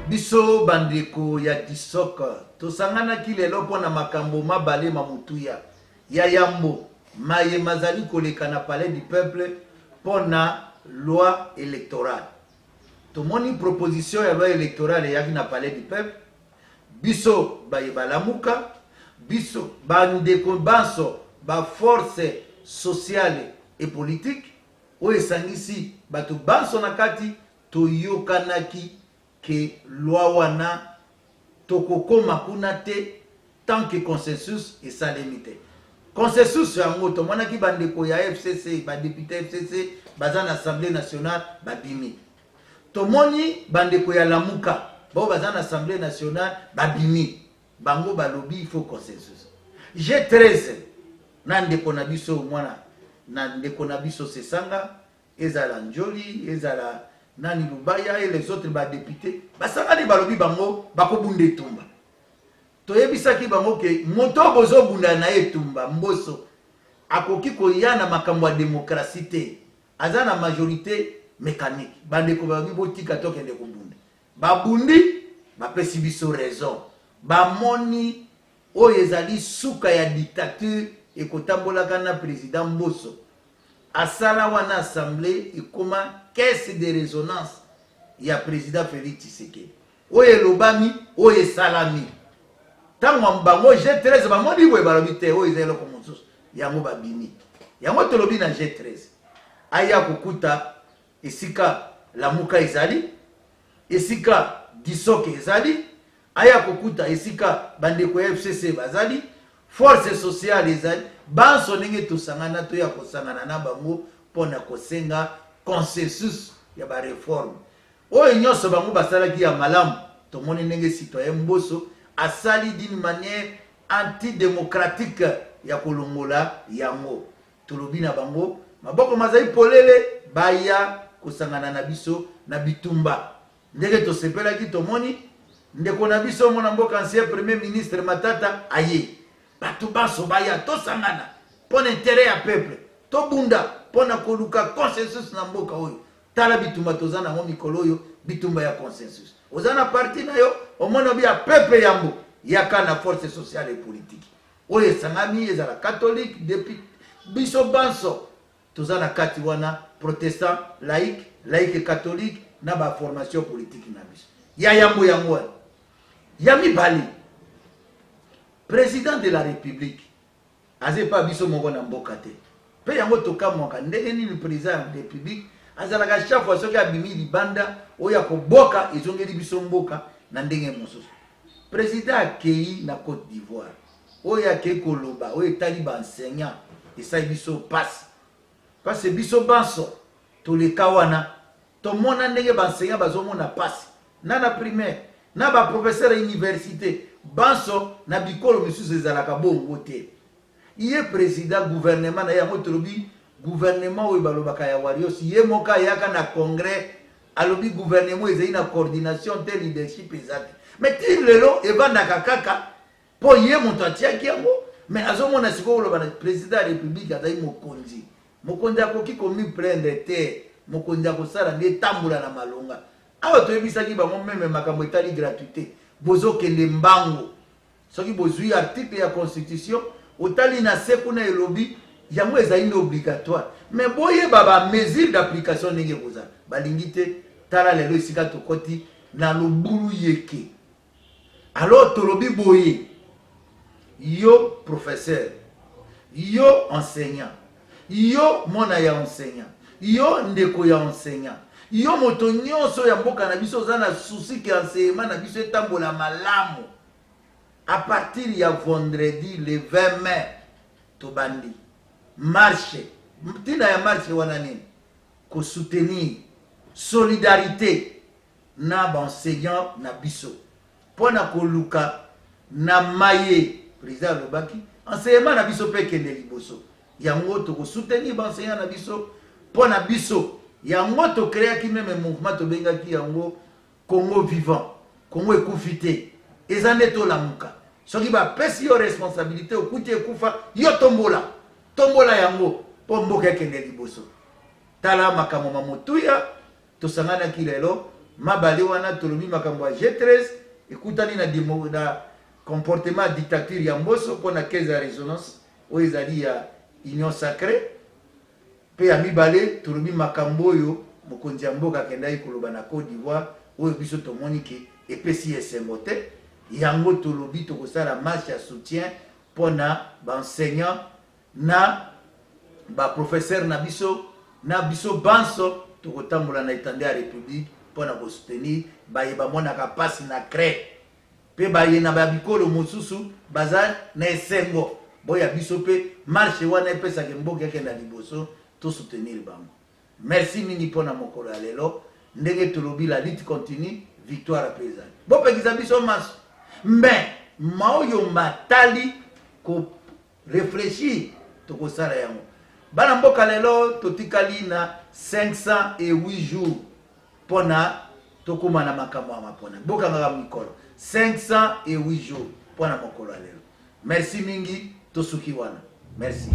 biso bandeko ya Tisoka tosangana kilelo pona makambo mabale mamutuya ya yambo maye mazali koleka na palais du peuple pona loi électorale. Tomoni proposition ya loi électorale ya na palais du peuple biso baye balamuka biso bandeko banso ba force sociale et politique o esangisi bato banso na kati toyokanaki que loi wana tokokoma kuna te tant que consensus et ça limité. Consensus yango to mona ki bandeko ya FCC ba député FCC baza na Assemblée nationale ba bimi. To moni bandeko ya Lamuka ba baza na Assemblée nationale ba bimi. Bango ba lobby il faut consensus. G13 na ndeko na biso mwana na ndeko na biso Sesanga ezala Njoli ezala Nani Lubaya et les autres députés, basangani balobi bango bakobunde tumba. Toyebisaki bango ke moto bozo bunda na etumba mboso akoki koyana makambo ya démocratie te. Aza na majorité mécanique. Bandeko babi botika tokende kobunda. Babundi bapesi biso raison. Bamoni oyo ezali suka ya dictature ekotambolaka na président Mboso. Asala wana assemblée et comment caisse de résonance ya président Félix Tshisekedi oye lobami oye salami tango mbango G13 bamoni boye balobi te oye zelo ko mosusu yango babini yango tolobi na G13 aya kokuta esika Lamuka ezali esika Disoke ezali aya kokuta esika bandeko ya FCC bazali force sociale ezali banso ndenge tosangana to ya kosangana na bango pona kosenga consensus ya ba réforme oyo nyonso bango basalaki ya malamu tomoni ndenge citoyen Mboso asali d'une manière antidémocratique ya kolongola yango tolobi na bango maboko mazali polele baya kosangana na biso na bitumba ndenge tosepelaki tomoni ndeko na biso mona mboka ancien premier ministre Matata aye bato baso baya tosangana pona intérêt ya peuple tobunda pona koluka consensus na mboka oyo tala bitumba tozana ngo mikolo oyo bitumba ya consensus ozana parti na yo omona bi ya peuple yambo yaka na force sociale et politique oyo sangami ezala catholique depuis biso banso tozana kati wana protestant laïque catholique na ba formation politique na biso ya yambo yango ya mibali président de la république azepa biso moko na mboka te pe yango toka moka ndenge ni président de la république azalaka chaque fois soki abimi libanda oya koboka ezongeli biso mboka na ndenge mosusu président akei na Côte d'Ivoire oya akei koloba oyo etali baenseignant esali biso passe parce que biso banso toleka wana tomona ndenge baenseignant bazomona passe na na primaire na ba professeur ya université banso na bikolo misusu ezalaka bongo te iye président gouvernement na yango tolobi gouvernement oyo balobaka ya warios ye moka yaka na congrès alobi gouvernement ezali na coordination te leadership ezate mais ti lelo evandaka kaka po ye moto atiaki yango mais azomona sikoyo oloba na président ya république azali mokonzi akoki komi prendre te mokonzi akosala nde etambola na malonga awa toyebisaki bango meme makambo etali gratuité bozokende mbango soki bozwi article ya constitution otali na se kuna elobi yango ezali obligatoire mais boyeba ba mesure d'application ndenge kozala balingi te tala lelo esika tokoti na lobulu yeke alors tolobi boye yo professeur yo enseignant yo mona ya enseignant yo ndeko ya enseignant yo moto nyonso ya mboka na biso za na souci ke enseignement na biso etambola malamu à partir ya vendredi le 20 mai tobandi marche mtina ya marche wana nini ko soutenir solidarité na baenseignant na biso pona koluka na maye président lobaki enseignement na biso pe kende liboso yango to ko soutenir baenseignant na biso pona biso yango to créer ki même mouvement to bengaki yango Congo vivant Congo ekufite ezande to lamuka soki ba pesi yo responsabilité okuti ekufa yo tombola yango po mboka kende liboso tala makambo mamotuya tosangana ki lelo mabale wana tolobi makambo ya G13 ekutani na comportement dictature ya mboso pona caisse ya résonance oyo ezali ya union sacrée pe ya mibale tolobi makambo oyo mokonzi ya mboka akendaki koloba na Côte d'Ivoire oyo biso tomoni ke epesi esengo te yango tolobi tokosala marche ya soutien pona baenseignant na baprofesseur na biso banso tokotambola na étendard ya république pona kosoutenir bayeba monaka pasi na cré pe baye na babikolo mosusu baza na esengo boya biso pe marche wana epesaka mboka ekenda liboso to soutenir bango. Merci mingi pona mokolo ya lelo ndenge tolobi la lutte continue victoire paysanne bopekisa biso maso mais maoyo matali ko réfléchir tokosala yango bana mboka lelo totikali na 508 jours pona tokuma na makambo ya mapona bokangaka mikolo 508 jours pona mokolo ya lelo. Merci mingi tosuki wana merci.